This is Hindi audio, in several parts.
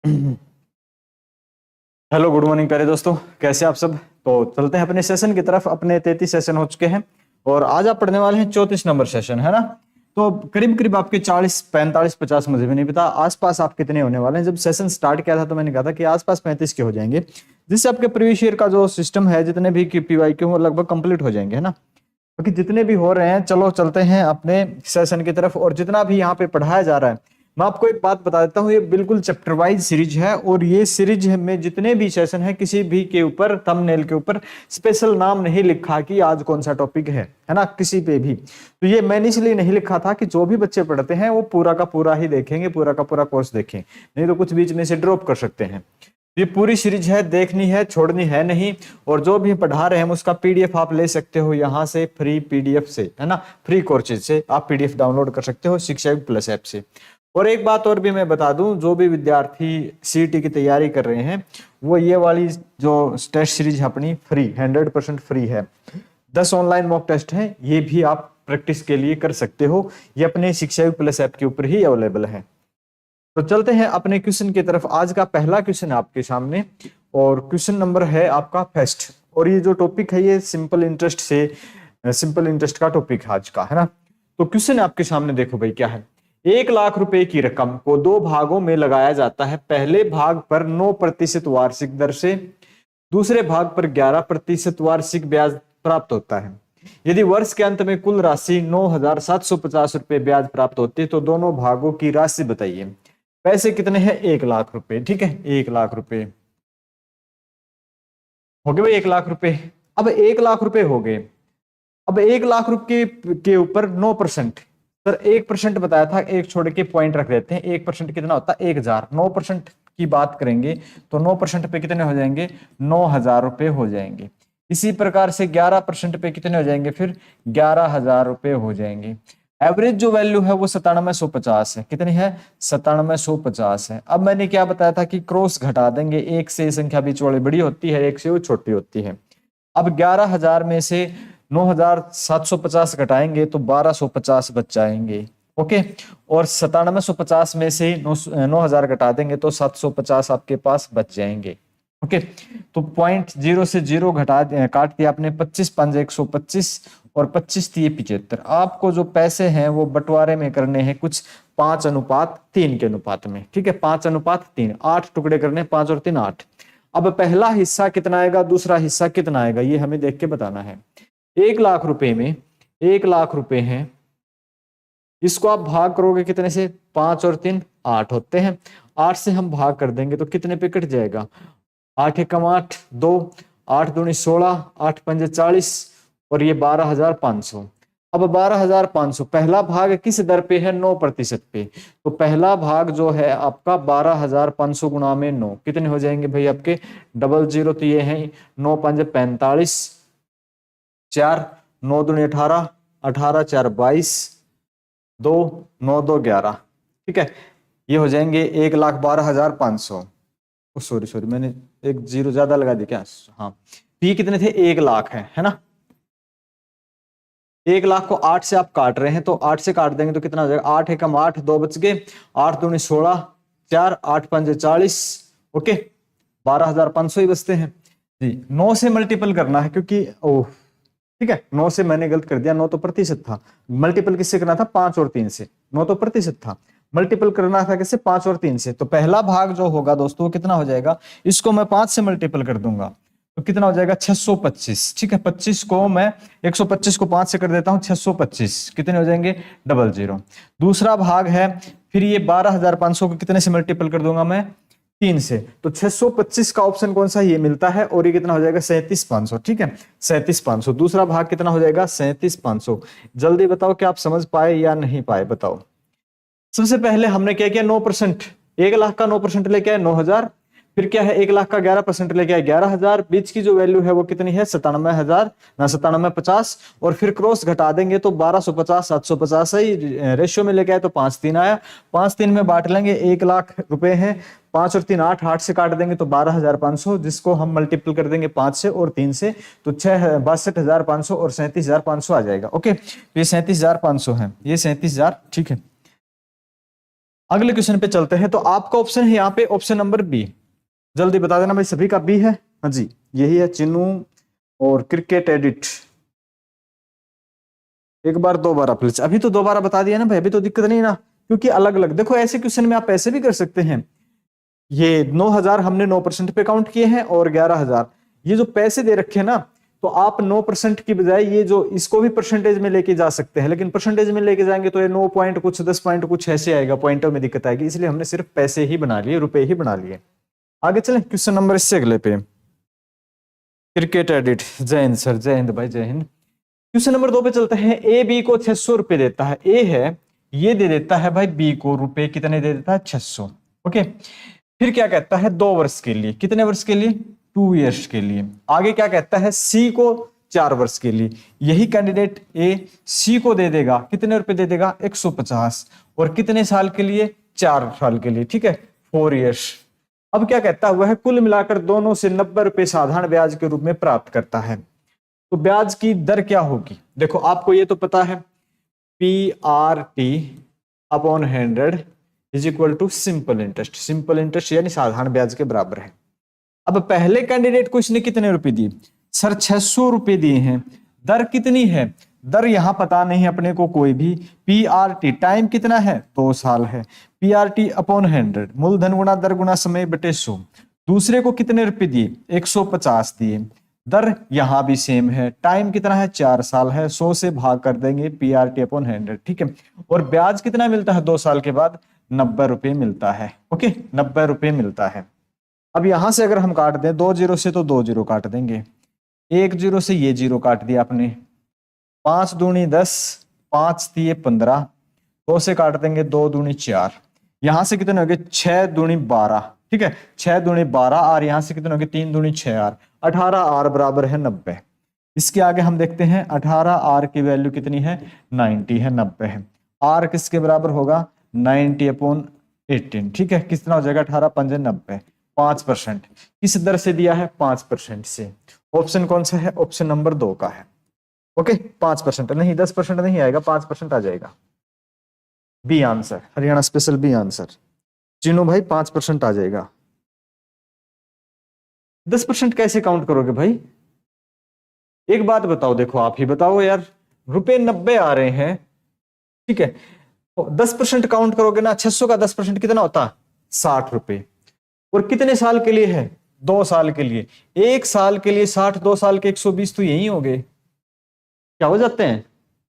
हेलो, गुड मॉर्निंग प्यारे दोस्तों, कैसे आप सब। तो चलते हैं अपने सेशन की तरफ। अपने 33 सेशन हो चुके हैं और आज आप पढ़ने वाले हैं 34 नंबर सेशन, है ना। तो करीब करीब आपके 40 45 50, मुझे भी नहीं पता आसपास आप कितने होने वाले हैं। जब सेशन स्टार्ट किया था तो मैंने कहा था कि आसपास 35 के हो जाएंगे, जिससे आपके प्रीवियस ईयर का जो सिस्टम है, जितने भी PYQ वो लगभग कंप्लीट हो जाएंगे, है ना। क्योंकि जितने भी हो रहे हैं, चलो चलते हैं अपने सेशन की तरफ। और जितना भी यहाँ पे पढ़ाया जा रहा है, मैं आपको एक बात बता देता हूँ, ये बिल्कुल चैप्टर वाइज सीरीज है। और ये सीरीज में जितने भी सेशन है, किसी भी के ऊपर थंबनेल के ऊपर स्पेशल नाम नहीं लिखा कि आज कौन सा टॉपिक है ना, किसी पे भी। तो ये मैंने इसलिए नहीं लिखा था कि जो भी बच्चे पढ़ते हैं वो पूरा का पूरा ही देखेंगे, पूरा का पूरा कोर्स देखें, नहीं तो कुछ बीच में से ड्रॉप कर सकते हैं। ये पूरी सीरीज है, देखनी है, छोड़नी है नहीं। और जो भी पढ़ा रहे हैं उसका PDF आप ले सकते हो यहाँ से, फ्री PDF से, है ना। फ्री कोर्सेज से आप PDF डाउनलोड कर सकते हो शिक्षा युग प्लस ऐप से। और एक बात और भी मैं बता दूं, जो भी विद्यार्थी CET की तैयारी कर रहे हैं, वो ये वाली जो टेस्ट सीरीज अपनी फ्री 100% फ्री है। 10 ऑनलाइन मॉक टेस्ट है, ये भी आप प्रैक्टिस के लिए कर सकते हो। ये अपने शिक्षा युग प्लस ऐप के ऊपर ही अवेलेबल है। तो चलते हैं अपने क्वेश्चन की तरफ। आज का पहला क्वेश्चन है आपके सामने और क्वेश्चन नंबर है आपका फर्स्ट। और ये जो टॉपिक है, ये सिंपल इंटरेस्ट का टॉपिक है आज का, है ना। तो क्वेश्चन आपके सामने देखो भाई, क्या है। 1 लाख रुपए की रकम को 2 भागों में लगाया जाता है। पहले भाग पर 9% वार्षिक दर से, दूसरे भाग पर 11% वार्षिक ब्याज प्राप्त होता है। यदि वर्ष के अंत में कुल राशि 9,750 रुपए ब्याज प्राप्त होती है तो दोनों भागों की राशि बताइए। पैसे कितने हैं? 1 लाख रुपए। ठीक है, 1 लाख रुपए हो गए भाई, 1 लाख रुपए। अब 1 लाख रुपए हो गए। अब 1 लाख रुपए के ऊपर 9%, सर 1% बताया था, एक छोड़ के पॉइंट रख देते हैं। 1% कितना होता है? 1,000। 9% की बात करेंगे तो 9% पे कितने हो जाएंगे? 9,000 रुपए हो जाएंगे। इसी प्रकार से 11% पे कितने हो जाएंगे? फिर 11,000 रुपए हो जाएंगे। एवरेज जो वैल्यू है वो 9750 है। कितनी है? 9750 है। अब मैंने क्या बताया था कि क्रॉस घटा देंगे, एक से संख्या बीच वाली बड़ी होती है, एक से वो छोटी होती है। अब 11,000 में से 9,750 घटाएंगे तो 1,250 बच जाएंगे। ओके। और 9750 में से 9,000 घटा देंगे तो 750 आपके पास बच जाएंगे। ओके। तो पॉइंट 0 से 0 काट दिया आपने। 25 5 125 और 25 3 75। आपको जो पैसे हैं वो बंटवारे में करने हैं कुछ 5:3 के अनुपात में। ठीक है, 5:3, 8 टुकड़े करने, 5 और 3 8। अब पहला हिस्सा कितना आएगा, दूसरा हिस्सा कितना आएगा, ये हमें देख के बताना है। 1 लाख रुपए में 1 लाख रुपए हैं, इसको आप भाग करोगे कितने से? 5 और 3 8 होते हैं। 8 से हम भाग कर देंगे तो कितने पे कट जाएगा? 8 एकम 8 2, 8 दूनी 16, 8 पंजे 40 और ये 12,500। अब 12,500 पहला भाग किस दर पे है? 9% पे। तो पहला भाग जो है आपका 12,500 गुणा में 9 कितने हो जाएंगे भाई आपके? 00 तो ये है 9 पंजे 45, 4 9 दूनी 18, 18 4 22, 2 9 2 11। ठीक है, ये हो जाएंगे 1,12,500। सॉरी सॉरी, मैंने एक जीरो ज्यादा लगा दी क्या? हाँ, पी कितने थे? 1 लाख है ना। 1 लाख को 8 से आप काट रहे हैं तो 8 से काट देंगे तो कितना हो जाएगा? 8 एकम 8 2 बच गए, 8 दूनी 16, 4 8 पंजे 40। ओके, 12,500 ही बचते हैं जी। 9 से मल्टीपल करना है क्योंकि ओह, ठीक है, 9 से मैंने गलत कर दिया, 9 तो प्रतिशत था। मल्टीपल किससे करना था? 5 और 3 से। 9 तो प्रतिशत था, मल्टीपल करना था किससे? 5 और 3 से। तो पहला भाग जो होगा दोस्तों वो कितना हो जाएगा? इसको मैं 5 से मल्टीपल कर दूंगा तो कितना हो जाएगा? 625। ठीक है, 25 को मैं 125 को 5 से कर देता हूं, 625 कितने हो जाएंगे? 00। दूसरा भाग है, फिर ये 12,500 को कितने से मल्टीपल कर दूंगा मैं? 3 से। तो 625 का ऑप्शन कौन सा? ये मिलता है। और ये कितना हो जाएगा? 37,500। ठीक है, 37,500। दूसरा भाग कितना हो जाएगा? 37,500। जल्दी बताओ कि आप समझ पाए या नहीं पाए, बताओ। सबसे पहले हमने क्या किया? 9%। 1 लाख का 9% लेके आए 9,000। फिर क्या है? 1 लाख का 11% लेके आए 11,000। बीच की जो वैल्यू है वो कितनी है? 97,000 ना 9750। और फिर क्रॉस घटा देंगे तो 1250 750 ही रेशियो में लेके आए तो 5 3 आया। 5 3 में बांट लेंगे, 1 लाख रुपए है। 5 और 3 8, 8 से काट देंगे तो 12,500, जिसको हम मल्टीपल कर देंगे 5 से और 3 से तो 62,500 और 37,500 आ जाएगा। ओके, तो ये 37,500 है, ये 37,000। ठीक है, अगले क्वेश्चन पे चलते हैं। तो आपका ऑप्शन है यहाँ पे ऑप्शन नंबर बी। जल्दी बता देना भाई, सभी का बी है? हाँ जी, यही है चिन्नू और क्रिकेट एडिट। एक बार दो बार प्लीज, अभी तो दोबारा बता दिया ना भाई, अभी तो दिक्कत नहीं ना, क्योंकि अलग अलग देखो ऐसे क्वेश्चन में आप ऐसे भी कर सकते हैं। ये 9,000 हमने 9% पे काउंट किए हैं और 11,000 ये जो पैसे दे रखे हैं ना, तो आप 9% की बजाय ये जो इसको भी परसेंटेज में लेके जा सकते हैं, लेकिन परसेंटेज में लेके जाएंगे तो ये 9 पॉइंट कुछ 10 पॉइंट कुछ ऐसे आएगा, पॉइंटों में दिक्कत आएगी, इसलिए हमने सिर्फ पैसे ही बना लिए, रुपए ही बना लिए। आगे चलें क्वेश्चन नंबर इससे अगले पे। क्रिकेट एडिट, जय हिंद सर, जय हिंद भाई, जय हिंद। क्वेश्चन नंबर 2 पे चलते हैं। ए बी को 600 रुपए देता है, ए है ये दे देता है भाई बी को रुपए कितने दे देता है? 600। ओके, फिर क्या कहता है 2 वर्ष के लिए, कितने वर्ष के लिए? 2 इयर्स के लिए। आगे क्या कहता है सी को 4 वर्ष के लिए। यही कैंडिडेट ए सी को दे देगा, कितने रुपए दे देगा? 150। और कितने साल के लिए? 4 साल के लिए, ठीक है, 4 इयर्स। अब क्या कहता हुआ है कुल मिलाकर दोनों से 90 रुपए साधारण ब्याज के रूप में प्राप्त करता है। तो ब्याज की दर क्या होगी? देखो आपको ये तो पता है, PRT upon 100 is equal to simple interest. Simple interest यानी साधारण ब्याज के बराबर है। अब पहले कैंडिडेट को इसने कितने रुपए दिए? सर 600 रुपए दिए हैं। दर कितनी है? दर यहां पता नहीं अपने को कोई भी। PRT टाइम कितना है? 2 साल है। PRT अपॉन 100 मूलधन गुणा दर गुणा समय बटे 100। दूसरे को कितने रुपए दिए? 150 दिए। दर यहां भी सेम है, टाइम कितना है? 4 साल है, 100 से भाग कर देंगे PRT अपॉन 100, ठीक है। और ब्याज कितना मिलता है 2 साल के बाद? 90 रुपए मिलता है। ओके, 90 रुपए मिलता है। अब यहां से अगर हम काट दें 2 जीरो से, तो 2 जीरो काट देंगे, 1 जीरो से ये जीरो काट दिया आपने, 5 दूनी 10, 5 दिए 15, 2 से काट देंगे 2 दूनी 4, यहां से कितने हो गए? 6 दूनी 12, ठीक है, 6 दूनी 12 और यहां से कितने हो गए? 3 दूनी 6 आर, 18 आर बराबर है 90। इसके आगे हम देखते हैं 18 आर की वैल्यू कितनी है? 90 है, 90 है। आर किसके बराबर होगा? 90 अपॉन 18, ठीक है, कितना हो जाएगा? 18 पंजे 90, 5%। किस दर से दिया है? 5% से। ऑप्शन कौन सा है? ऑप्शन नंबर 2 का है। ओके, 5% नहीं, 10% नहीं आएगा, 5% आ जाएगा। B answer, Haryana special B answer. Chinnu भाई 5% आ जाएगा। 10% कैसे काउंट करोगे भाई? एक बात बताओ, देखो आप ही बताओ यार, रुपए 90 आ रहे हैं, ठीक है, तो 10% काउंट करोगे ना, 600 का 10% कितना होता? 60 रुपए। और कितने साल के लिए है? 2 साल के लिए। 1 साल के लिए 60, 2 साल के 120, तो यही हो गए, क्या हो जाते हैं?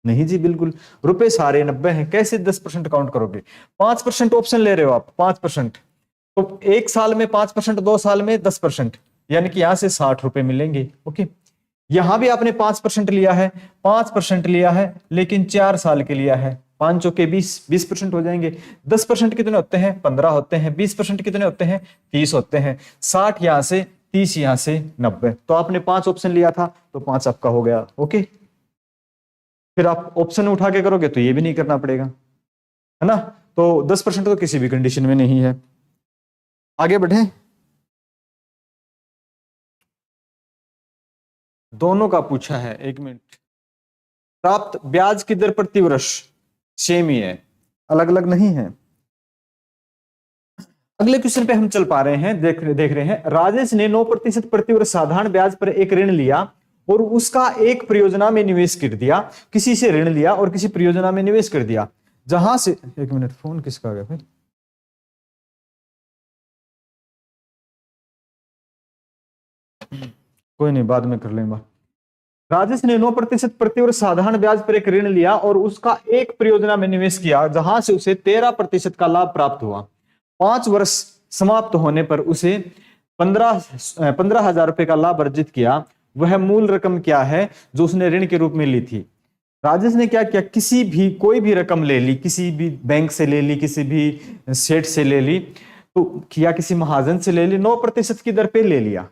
नहीं जी, बिल्कुल रुपए सारे 90 हैं, कैसे 10% काउंट करोगे? 5% ऑप्शन ले रहे हो आप, 5%, तो 1 साल में 5%, 2 साल में 10%, यानी कि यहां से 60 रुपए मिलेंगे। ओके, यहां भी आपने 5% लिया है, 5% लिया है, लेकिन 4 साल के लिया है, 5 चौके 20, 20% हो जाएंगे। 10% कितने होते हैं? 15 होते हैं। 20% कितने होते हैं? 30 होते हैं। 60 यहां से, 30 यहां से, 90। तो आपने 5 ऑप्शन लिया था, तो 5 आपका हो गया। ओके, फिर आप ऑप्शन उठा के करोगे तो ये भी नहीं करना पड़ेगा, है ना। तो 10% तो किसी भी कंडीशन में नहीं है। आगे बढ़े, दोनों का पूछा है, 1 मिनट। प्राप्त ब्याज की दर प्रति वर्ष सेम ही है, अलग अलग नहीं है। अगले क्वेश्चन पे हम चल पा रहे हैं, देख रहे हैं। राजेश ने 9% प्रति वर्ष साधारण ब्याज पर एक ऋण लिया और उसका एक परियोजना में निवेश कर दिया। किसी से ऋण लिया और किसी परियोजना में निवेश कर दिया, जहां से, 1 मिनट, फोन किसका आ गया भाई? कोई नहीं, बाद में कर लेंगे। राजेश ने 9% प्रति वर्ष साधारण ब्याज पर एक ऋण लिया और उसका एक परियोजना में निवेश किया, जहां से उसे 13% का लाभ प्राप्त हुआ। 5 वर्ष समाप्त होने पर उसे 15,000 रुपए का लाभ अर्जित किया। वह मूल रकम क्या है जो उसने ऋण के रूप में ली थी? राजेश ने क्या किया? किसी भी कोई भी रकम ले ली, किसी भी बैंक से ले ली, किसी भी सेठ से ले ली, तो किया किसी महाजन से ले ली, 9% की दर पे ले लिया,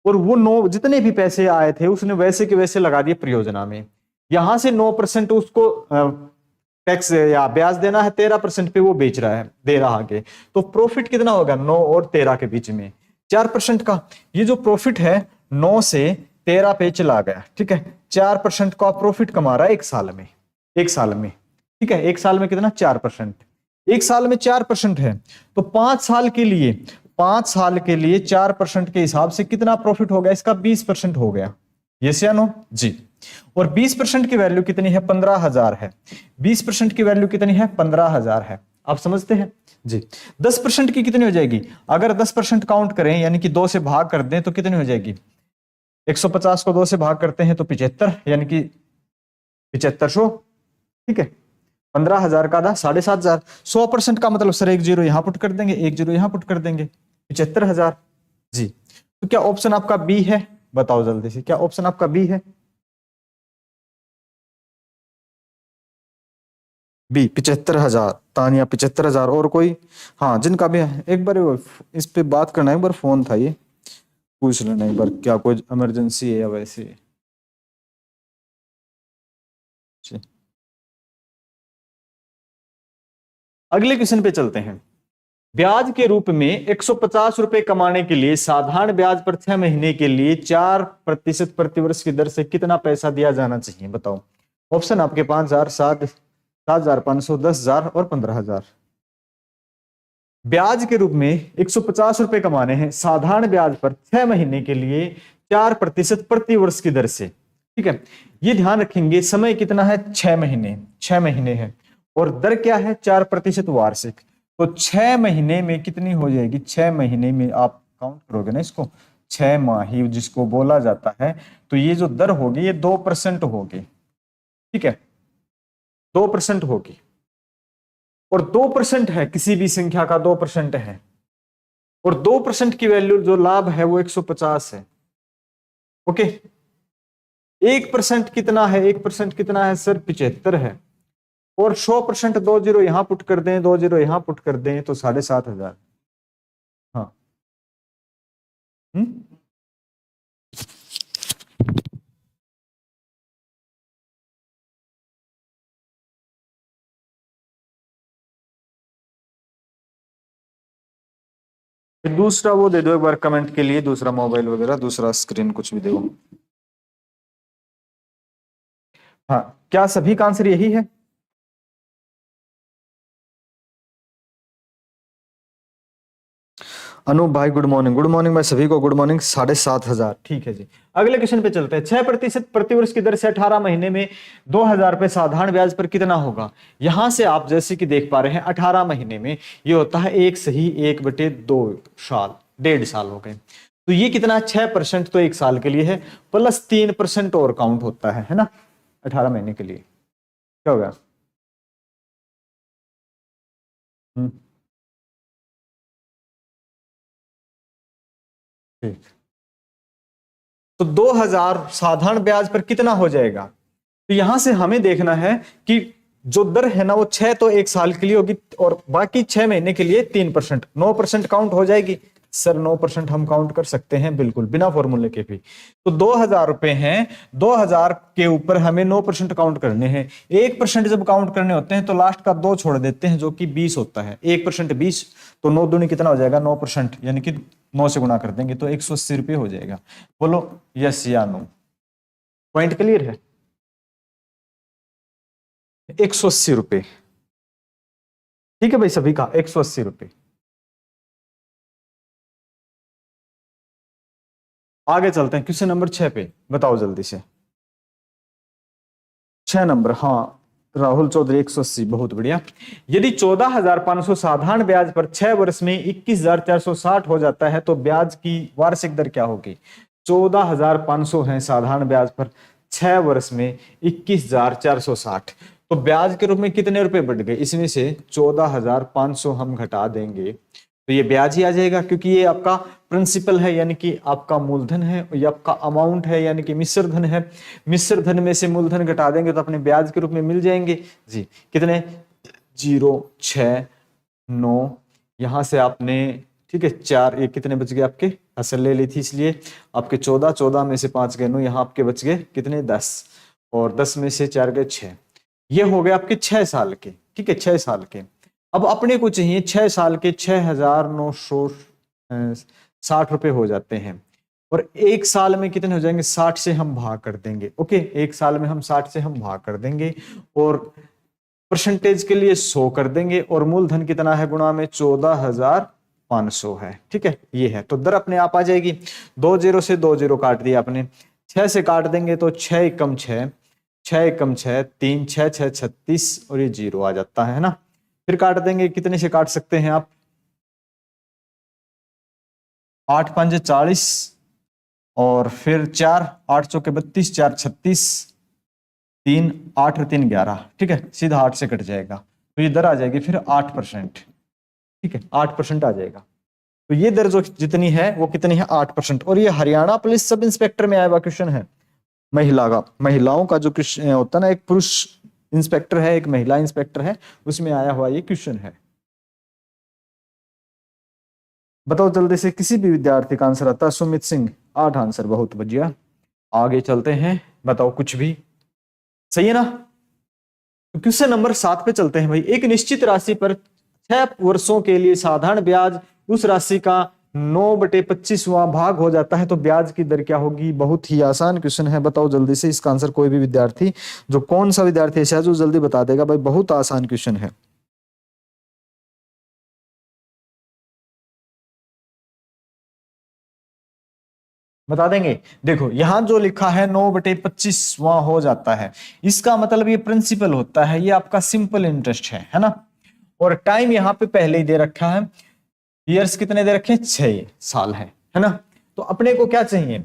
और वो 9 जितने भी पैसे आए थे उसने वैसे के वैसे लगा दिए परियोजना में। यहां से 9% उसको टैक्स या ब्याज देना है, 13% पे वो बेच रहा है, दे रहा आगे, तो प्रॉफिट कितना होगा? 9 और 13 के बीच में 4% का। ये जो प्रॉफिट है 9 से 13 पे चला गया, ठीक है, 4% का प्रॉफिट कमा रहा है 1 साल में, 1 साल में, ठीक है, 1 साल में कितना? 4%। एक साल में 4% है, तो 5 साल के लिए 4% के हिसाब से कितना प्रॉफिट हो गया इसका? 20% हो गया। यस या नो जी। और 20% की वैल्यू कितनी है? 15,000 है। 20% की वैल्यू कितनी है? 15,000 है। आप समझते हैं जी। 10% की कितनी हो जाएगी? अगर 10% काउंट करें यानी कि 2 से भाग कर दें तो कितनी हो जाएगी? 150 को 2 से भाग करते हैं तो 75, यानी कि 7500। ठीक है, 15,000 का आधा 7,500। 100% का मतलब सर एक जीरो यहां पुट कर देंगे, एक जीरो यहां पुट कर देंगे, 75,000 जी। तो क्या ऑप्शन आपका बी है? बताओ जल्दी से, क्या ऑप्शन आपका बी है? बी 75,000। तानिया 75,000। और कोई? हाँ, जिनका भी है एक बार इस पे बात करना है, एक बार फोन था ये, पूछ लेना एक बार, क्या कोई इमरजेंसी है या वैसे है? जी। अगले क्वेश्चन पे चलते हैं। ब्याज के रूप में 150 रुपए कमाने के लिए साधारण ब्याज पर 6 महीने के लिए 4% प्रतिवर्ष की दर से कितना पैसा दिया जाना चाहिए? बताओ। ऑप्शन आपके 5,000, 7,500, 10,000 और 15,000। ब्याज के रूप में 150 रुपए कमाने हैं साधारण ब्याज पर 6 महीने के लिए 4% प्रतिवर्ष की दर से। ठीक है, ये ध्यान रखेंगे, समय कितना है? 6 महीने, 6 महीने है, और दर क्या है? 4% वार्षिक। तो 6 महीने में कितनी हो जाएगी? 6 महीने में आप काउंट करोगे ना इसको, 6 माही जिसको बोला जाता है, तो ये जो दर होगी ये 2% होगी। ठीक है, 2% होगी, और 2% है, किसी भी संख्या का 2% है, और 2% की वैल्यू जो लाभ है वो 150 है। ओके, 1% कितना है? 1% कितना है सर? 75 है। और 100%, 2 जीरो यहां पुट कर दें, 2 जीरो यहां पुट कर दें तो 7,500। हाँ। हम्म, फिर दूसरा वो दे दो एक बार कमेंट के लिए, दूसरा मोबाइल वगैरह, दूसरा स्क्रीन कुछ भी दो। हाँ, क्या सभी का आंसर यही है? अनूप भाई गुड मॉर्निंग। गुड मॉर्निंग भाई सभी को, गुड मॉर्निंग। 7,500। ठीक है जी। अगले क्वेश्चन पे चलते हैं। 6% प्रतिवर्ष की दर से 18 महीने में 2,000 रुपए साधारण ब्याज पर कितना होगा? यहां से आप जैसे कि देख पा रहे हैं 18 महीने में ये होता है 1/2 साल, 1.5 साल हो गए। तो ये कितना? 6% तो 1 साल के लिए है, प्लस 3% और काउंट होता है ना 18 महीने के लिए। क्या होगा? हम्म, ठीक। तो 2,000 साधारण ब्याज पर कितना हो जाएगा? तो यहां से हमें देखना है कि जो दर है ना वो 6 तो 1 साल के लिए होगी, और बाकी 6 महीने के लिए 3%, 9% काउंट हो जाएगी। सर 9% हम काउंट कर सकते हैं बिल्कुल, बिना फॉर्मूले के भी। तो 2,000 रुपए हैं, 2,000 के ऊपर हमें 9% काउंट करने हैं। 1% जब काउंट करने होते हैं तो लास्ट का 2 छोड़ देते हैं, जो कि 20 होता है। 1% 20, तो 9 दूनी कितना हो जाएगा? 9%, यानी कि 9 से गुणा कर देंगे तो 180 रुपये हो जाएगा। बोलो यस या नो। पॉइंट क्लियर है? 180 रुपये। ठीक है भाई, सभी का 180 रुपये। आगे चलते हैं क्वेश्चन नंबर 6 पे, बताओ जल्दी से। 6 नंबर, हाँ, राहुल चौधरी 180, बहुत बढ़िया। यदि 14,500 साधारण ब्याज पर 6 वर्ष में 21,460 हो जाता है तो ब्याज की वार्षिक दर क्या होगी? 14,500 है साधारण ब्याज पर, 6 वर्ष में 21,460, तो ब्याज के रूप में कितने रुपए बढ़ गए? इसमें से 14,500 हम घटा देंगे तो ये ब्याज ही आ जाएगा, क्योंकि ये आपका प्रिंसिपल है, यानी कि आपका मूलधन है, ये आपका अमाउंट है, यानी कि मिश्र धन है। मिश्र धन में से मूलधन घटा देंगे तो अपने ब्याज के रूप में मिल जाएंगे जी। कितने? 0,6,9, यहां से आपने, ठीक है, 4, ये कितने बच गए आपके? असल ले ली थी इसलिए आपके 14, 14 में से 5 गए 9, यहाँ आपके बच गए कितने? 10, और 10 में से 4 गए 6। ये हो गए आपके 6 साल के। ठीक है, 6 साल के। अब अपने को चाहिए 6 साल के 6,960 रुपए हो जाते हैं, और 1 साल में कितने हो जाएंगे? 60 से हम भाग कर देंगे। ओके, 1 साल में हम 60 से हम भाग कर देंगे, और परसेंटेज के लिए 100 कर देंगे और मूलधन कितना है गुणा में 14,500 है। ठीक है, ये है तो दर अपने आप आ जाएगी। 2 0 से 2 0 काट दिया आपने, 6 से काट देंगे तो 6 एकम 6, 6 एकम 6, 3 6 6 36 और ये 0 आ जाता है ना। फिर काट देंगे, कितने से काट सकते हैं आप, 8 5 40 और फिर 4 8 चौके 32, 4 36, 3 8 और 3 11। ठीक है, सीधा 8 से कट जाएगा तो ये दर आ जाएगी फिर 8%। ठीक है, 8% आ जाएगा। तो ये दर जो जितनी है वो कितनी है, 8%। और ये हरियाणा पुलिस सब इंस्पेक्टर में आया हुआ क्वेश्चन है। महिलाओं का जो क्वेश्चन होता है ना, एक पुरुष इंस्पेक्टर है, एक महिला इंस्पेक्टर है, उसमें आया हुआ ये क्वेश्चन है। बताओ जल्दी से, किसी भी विद्यार्थी का आंसर आता है। सुमित सिंह 8 आंसर, बहुत बढ़िया। आगे चलते हैं, बताओ कुछ भी सही है ना। तो क्वेश्चन नंबर 7 पे चलते हैं भाई। एक निश्चित राशि पर 6 वर्षों के लिए साधारण ब्याज उस राशि का 9/25वां भाग हो जाता है तो ब्याज की दर क्या होगी। बहुत ही आसान क्वेश्चन है, बताओ जल्दी से इसका आंसर। कोई भी विद्यार्थी, जो कौन सा विद्यार्थी ऐसा है जो जल्दी बता देगा भाई, बहुत आसान क्वेश्चन है। बता देंगे। देखो यहां जो लिखा है 9/25वां हो जाता है, इसका मतलब ये प्रिंसिपल होता है, ये आपका सिंपल इंटरेस्ट है ना। और टाइम यहाँ पे पहले ही दे रखा है, ईयर्स कितने दे रखे हैं, 6 साल है ना। तो अपने को क्या चाहिए,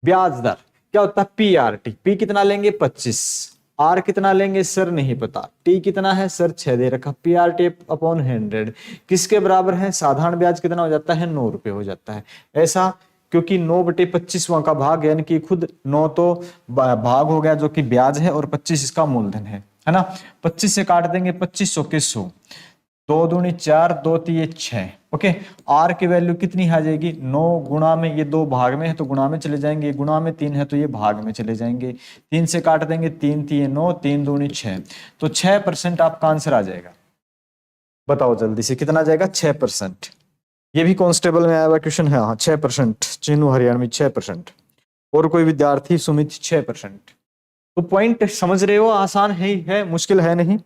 ब्याज दर क्या होता है, PRT। पी कितना लेंगे 25, आर कितना लेंगे सर नहीं पता, टी कितना है सर 6 दे रखा, PRT अपॉन 100 किसके बराबर है, साधारण ब्याज कितना हो जाता है, 9 रुपए हो जाता है। ऐसा क्योंकि 9/25वां का भाग, यानी कि खुद 9 तो भाग हो गया जो कि ब्याज है, और 25 इसका मूलधन है ना। 25 से काट देंगे 25 के 100, 2 दूनी 4, 2 3 6। ओके, आर की वैल्यू कितनी आ जाएगी, 9 गुणा में, ये 2 भाग में है तो गुणा में चले जाएंगे, गुणा में 3 है तो ये भाग में चले जाएंगे। 3 से काट देंगे, 3 3 9, 3 दूनी 6, तो 6% आपका आंसर आ जाएगा। बताओ जल्दी से कितना आ जाएगा, 6%। ये भी कांस्टेबल में आया हुआ क्वेश्चन है। हाँ 6%, चिन्हू हरियाणवी 6%। और कोई विद्यार्थी, सुमित 6%। तो पॉइंट समझ रहे हो, आसान है, मुश्किल है नहीं।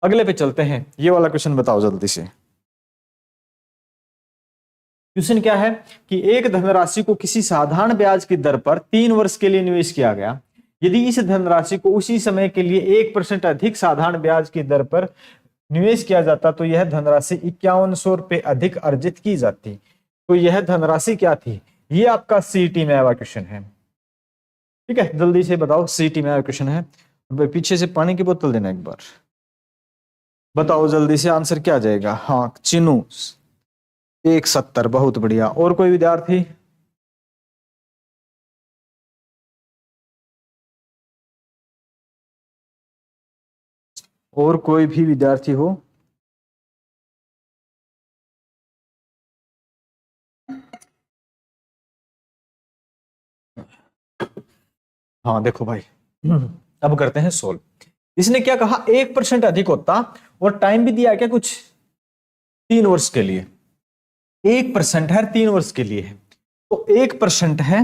अगले पे चलते हैं, ये वाला क्वेश्चन बताओ जल्दी से। क्वेश्चन क्या है कि एक धनराशि को किसी साधारण ब्याज की दर पर 3 वर्ष के लिए निवेश किया गया। यदि इस धनराशि को उसी समय के लिए 1% अधिक साधारण ब्याज की दर पर निवेश किया जाता तो यह धनराशि 5100 रुपए अधिक अर्जित की जाती। तो यह धनराशि क्या थी, ये आपका सीटी में आया क्वेश्चन है। ठीक है, जल्दी से बताओ, सीटी में आया क्वेश्चन है। पीछे से पानी की बोतल देना एक बार। बताओ जल्दी से आंसर क्या आ जाएगा। हाँ चिनू 170, बहुत बढ़िया। और कोई विद्यार्थी, और कोई भी विद्यार्थी हो। हाँ देखो भाई, अब करते हैं सोल्व। इसने क्या कहा, 1% अधिक होता, और टाइम भी दिया क्या कुछ, 3 वर्ष के लिए। 1% है, 3 वर्ष के लिए है, तो 1% है।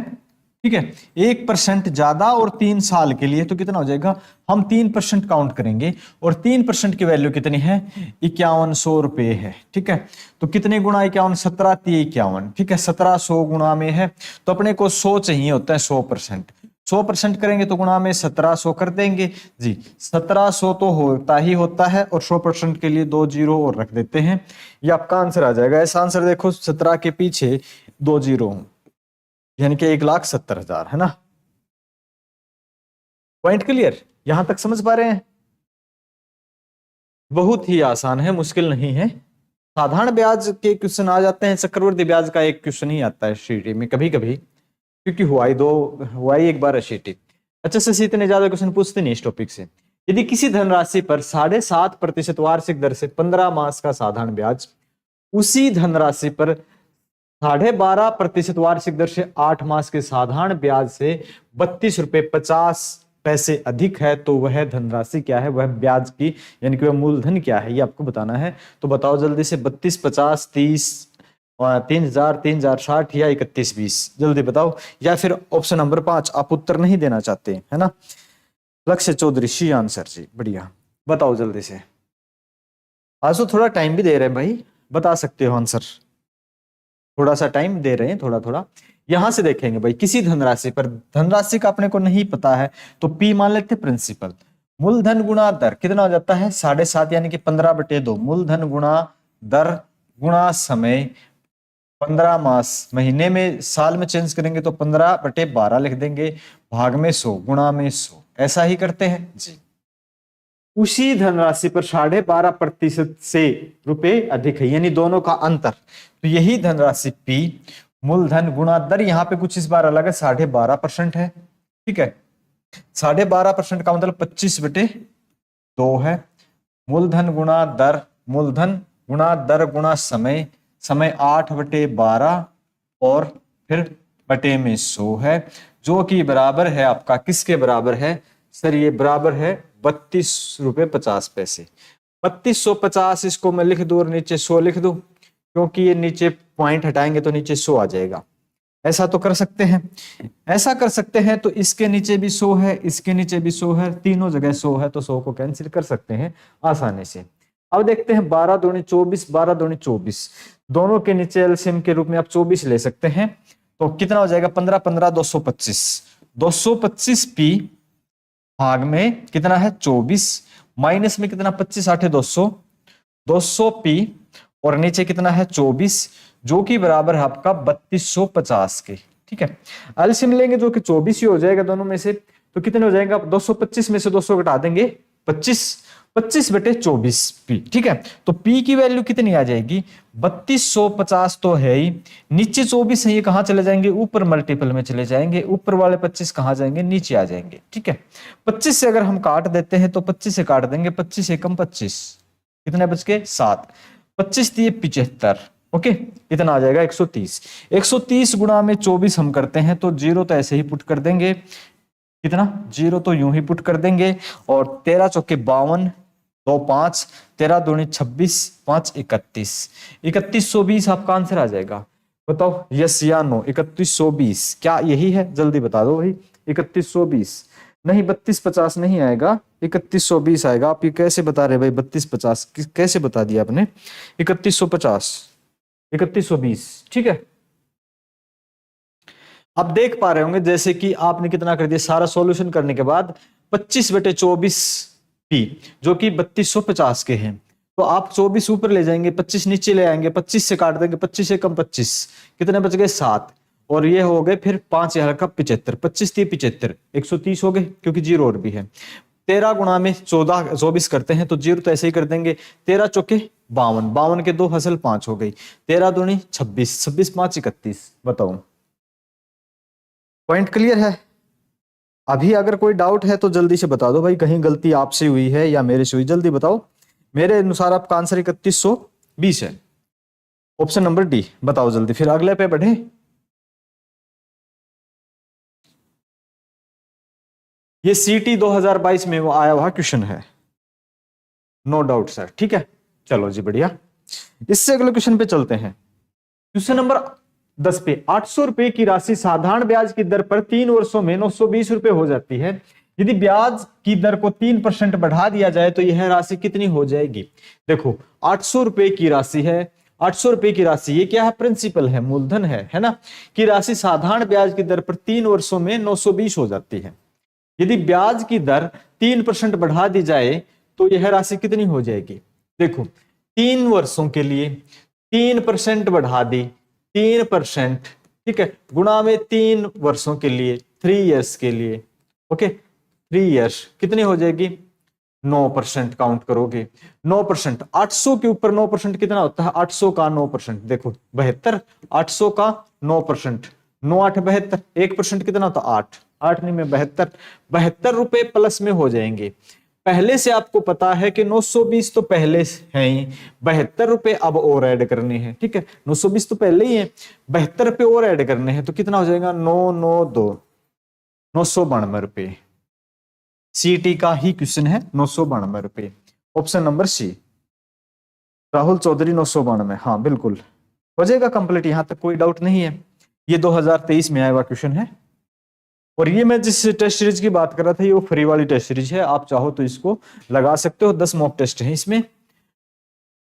ठीक है, 1% ज्यादा और 3 साल के लिए, तो कितना हो जाएगा, हम 3% काउंट करेंगे, और 3% की वैल्यू कितनी है, 5100 रुपए है। ठीक है, तो कितने गुणा 51, 17 3 51। ठीक है, 1700 गुणा में है, तो अपने को 100 चाहिए होता है, 100%। 100% करेंगे तो गुणा में 1700 कर देंगे जी। 1700 तो होता ही होता है, और 100% के लिए 2 जीरो और रख देते हैं, ये आपका आंसर आ जाएगा। ऐसा आंसर देखो, 17 के पीछे 2 जीरो, यानी कि 1,70,000 है ना। पॉइंट क्लियर, यहां तक समझ पा रहे हैं। बहुत ही आसान है, मुश्किल नहीं है। साधारण ब्याज के क्वेश्चन आ जाते हैं, चक्रवर्ती ब्याज का एक क्वेश्चन ही आता है सीटी में कभी कभी, क्योंकि हुआ ही एक बार सीटी। अच्छा से इतने ज्यादा क्वेश्चन पूछते नहीं इस टॉपिक से। यदि किसी धनराशि पर 7.5% वार्षिक दर से 15 मास का साधारण ब्याज, उसी धनराशि पर 12.5% वार्षिक दर से 8 मास के साधारण ब्याज से 32 रुपए 50 पैसे अधिक है, तो वह धनराशि क्या है, वह ब्याज की यानी कि वह मूलधन क्या है, ये आपको बताना है। तो बताओ जल्दी से, 32 50 30 3000 3060 या 3120, जल्दी बताओ। या फिर ऑप्शन नंबर 5 आप उत्तर नहीं देना चाहते है ना। लक्ष्य चौधरी सी आंसर जी, बढ़िया। बताओ जल्दी से। आज तो थोड़ा टाइम भी दे रहे हैं भाई, बता सकते हो आंसर, थोड़ा सा टाइम दे रहे हैं, थोड़ा थोड़ा। यहां से देखेंगे भाई, किसी धनराशि पर, धनराशि का अपने को नहीं पता है तो पी मान लेते प्रिंसिपल। मूलधन गुणा दर कितना हो जाता है 7.5 यानी कि 15/2। मूलधन गुणा दर गुणा समय, 15 मास, महीने में साल में चेंज करेंगे तो 15/12 लिख देंगे, भाग में 100 गुणा में 100, ऐसा ही करते हैं जी। उसी धनराशि पर 12.5% से रुपए अधिक है, यानी दोनों का अंतर, तो यही धनराशि पी। मूलधन गुणा दर यहाँ पे कुछ इस बार अलग है, 12.5% है, ठीक है। 12.5% का मतलब 25/2 है। मूलधन गुणा दर, मूलधन गुणा दर गुणा समय, समय 8/12 और फिर बटे में 100 है, जो कि बराबर है आपका किसके बराबर है सर, ये बराबर है 32.50 रुपए। 3250 इसको मैं लिख दूं और नीचे 100 लिख दूं, क्योंकि ये नीचे पॉइंट हटाएंगे तो नीचे 100 आ जाएगा। ऐसा तो कर सकते हैं, ऐसा कर सकते हैं, तो इसके नीचे भी 100 है, इसके नीचे भी 100 है, तीनों जगह 100 है, तो 100 को कैंसिल कर सकते हैं आसानी से। अब देखते हैं 12 दूनी 24, 12 दूनी 24, दोनों के नीचे एलसीएम के रूप में आप 24 ले सकते हैं, तो कितना हो जाएगा 15 15 225, 225 पी भाग में कितना है 24, माइनस में कितना 25 8 200, 200 पी और नीचे कितना है 24, जो कि बराबर है आपका 3250 के, ठीक है। एलसीएम लेंगे जो कि 24 ही हो जाएगा दोनों में से, तो कितने हो जाएगा 225 में से 200 घटा देंगे 25, 25/24 पी, ठीक है। तो पी की वैल्यू कितनी आ जाएगी 3250 तो है ही, नीचे 24 है, ये कहां चले जाएंगे ऊपर मल्टीपल में चले जाएंगे, ऊपर वाले 25 कहां जाएंगे नीचे आ जाएंगे, ठीक है। 25 से अगर हम काट देते हैं तो 25 से काट देंगे, 25 एकम 25, कितने बच गए 7, 25 दिए 75, ओके, इतना आ जाएगा 130। 130 गुणा में 24 हम करते हैं तो जीरो तो ऐसे ही पुट कर देंगे, कितना जीरो तो यूं ही पुट कर देंगे, और 13 चौके 52, 2 5, 13 दूनी 26, 5 31, 3120 आपका आंसर आ जाएगा। बताओ यस या नो, 3120 क्या यही है, जल्दी बता दो भाई। 3120 नहीं, 3250 नहीं आएगा, 3120 आएगा। आप ये कैसे बता रहे भाई 3250 कैसे बता दिया आपने, 3150, 3120, ठीक है। आप देख पा रहे होंगे जैसे कि आपने कितना कर दिया, सारा सॉल्यूशन करने के बाद 25/24 पी जो कि 3250 के हैं, तो आप 24 ऊपर ले जाएंगे, 25 नीचे ले आएंगे, 25 से काट देंगे, 25 से कम 25, कितने बच गए 7, और ये हो गए फिर 5 यहाँ का 75, 25 3 75, 130 हो गए, क्योंकि जीरो और भी है। 13 गुणा में 14 24 करते हैं तो जीरो तो ऐसे ही कर देंगे, 13 चौके 52, 52 के 2 हसल 5 हो गई, 13 दूनी 26, 26 5 31, बताओ पॉइंट क्लियर है। अभी अगर कोई डाउट है तो जल्दी से बता दो भाई, कहीं गलती आपसे हुई है या मेरे से हुई, जल्दी बताओ। मेरे अनुसार आपका आंसर 3120 है, ऑप्शन नंबर डी, बताओ जल्दी, फिर अगले पे बढ़े। ये सीटी 2022 में वो आया हुआ क्वेश्चन है, नो डाउट सर, ठीक है। चलो जी बढ़िया, इससे अगले क्वेश्चन पे चलते हैं। क्वेश्चन नंबर 10 पे 800 रुपए की राशि साधारण ब्याज की दर पर 3 वर्षों में 920 रुपए हो जाती है। यदि ब्याज की दर को 3% बढ़ा दिया जाए तो यह राशि कितनी हो जाएगी। देखो 800 रुपए की राशि है, 800 रुपए की राशि, ये क्या है प्रिंसिपल है, मूलधन है ना, कि राशि साधारण ब्याज की दर पर 3 वर्षों में 920 हो जाती है। यदि ब्याज की दर 3% बढ़ा दी जाए तो यह राशि कितनी हो जाएगी। देखो 3 वर्षों के लिए 3% बढ़ा दी, 3%, ठीक है, गुणा में 3 वर्षों के लिए 3 इयर्स के लिए, ओके 3 इयर्स कितनी हो जाएगी 9% काउंट करोगे, 9%, 800 के ऊपर 9% कितना होता है, 800 का 9%, देखो 72, 800 का 9%, 9 8 72, 1% कितना होता है 8, 8 नहीं में 72, 72 रुपए प्लस में हो जाएंगे। पहले से आपको पता है कि 920 तो पहले है ही, 72 रुपए अब और ऐड करने हैं, ठीक है, 920 तो पहले ही है, 72 रुपए और ऐड करने हैं, तो कितना हो जाएगा 992, 992 रुपए। सीटी का ही क्वेश्चन है, 992 रुपए, option number C, Rahul Chaudhary 992, हाँ बिल्कुल हो जाएगा कंप्लीट, यहां तक कोई डाउट नहीं है। ये 2023 में आया हुआ क्वेश्चन है, और ये मैं जिस टेस्ट सीरीज की बात कर रहा था ये वो फ्री वाली टेस्ट सीरीज है, आप चाहो तो इसको लगा सकते हो, 10 मॉक टेस्ट है इसमें।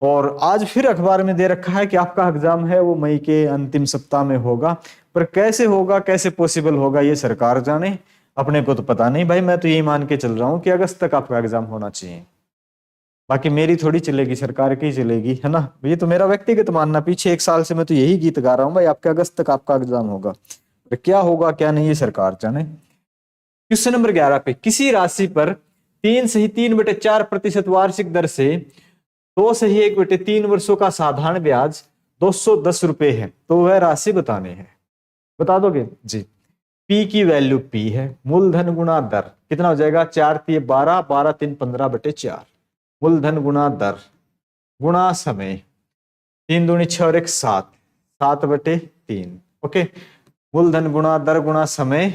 और आज फिर अखबार में दे रखा है कि आपका एग्जाम है वो मई के अंतिम सप्ताह में होगा, पर कैसे होगा, कैसे पॉसिबल होगा, ये सरकार जाने, अपने को तो पता नहीं भाई। मैं तो यही मान के चल रहा हूँ कि अगस्त तक आपका एग्जाम होना चाहिए। बाकी मेरी थोड़ी चलेगी, सरकार की चलेगी, है ना। ये तो मेरा व्यक्तिगत मानना, पीछे 1 साल से मैं तो यही गीत गा रहा हूँ भाई, आपके अगस्त तक आपका एग्जाम होगा। तो क्या होगा क्या नहीं, ये सरकार जाने। क्वेश्चन नंबर 11 पे, किसी राशि पर 3/4% वार्षिक दर से 2/1/3 वर्षों का साधारण ब्याज 210 रुपए है, तो वह राशि बताने है। बता दोगे जी। पी की वैल्यू पी है, मूलधन गुणा दर कितना हो जाएगा, 4×3 = 12, 12×3 = 15/4। मूलधन गुणा दर गुणा समय, 3×2 = 6 और 1 7, 7/3। ओके, मूलधन गुणा दर गुणा समय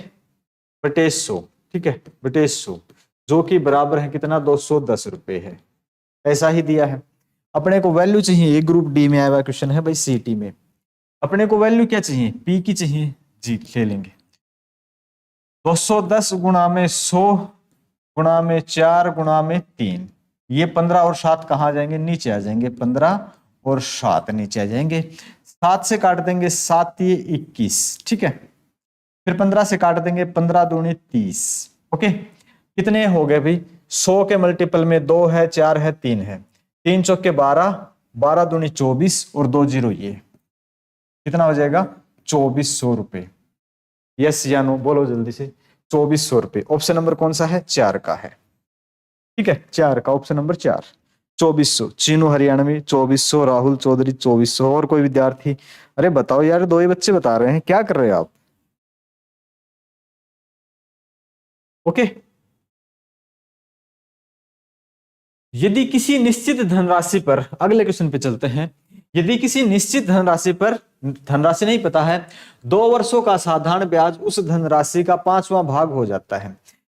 बटे 100, ठीक है, बटे 100, जो कि बराबर है कितना, 210 रुपए है। ऐसा ही दिया है। अपने को वैल्यू चाहिए, एक ग्रुप डी में आया हुआ क्वेश्चन है भाई, सीटी में। अपने को वैल्यू क्या चाहिए, पी की चाहिए जी, ले लेंगे 210 गुणा में 100 गुणा में 4 गुणा में 3, ये 15 और 7 कहाँ जाएंगे, नीचे आ जाएंगे, 15 और 7 नीचे आ जाएंगे। 7 से काट देंगे 7 ये 21, ठीक है, फिर 15 से काट देंगे 15×2 = 30। ओके, कितने हो गए भाई, 100 के मल्टीपल में 2 है, 4 है, 3 है, 3 चौके 12, 12×2 = 24 और 2 0, ये कितना हो जाएगा, 2400 रुपए। यस या नो बोलो जल्दी से, 2400 रुपए। ऑप्शन नंबर कौन सा है, 4 का है, ठीक है, 4 का, ऑप्शन नंबर 4, 2400। चीनू हरियाणवी 2400, राहुल चौधरी 2400। और कोई विद्यार्थी, अरे बताओ यार, 2 ही बच्चे बता रहे हैं, क्या कर रहे हो आप। ओके, यदि किसी निश्चित धनराशि पर, अगले क्वेश्चन पे चलते हैं, यदि किसी निश्चित धनराशि पर, धनराशि नहीं पता है, 2 वर्षों का साधारण ब्याज उस धनराशि का 5वां भाग हो जाता है।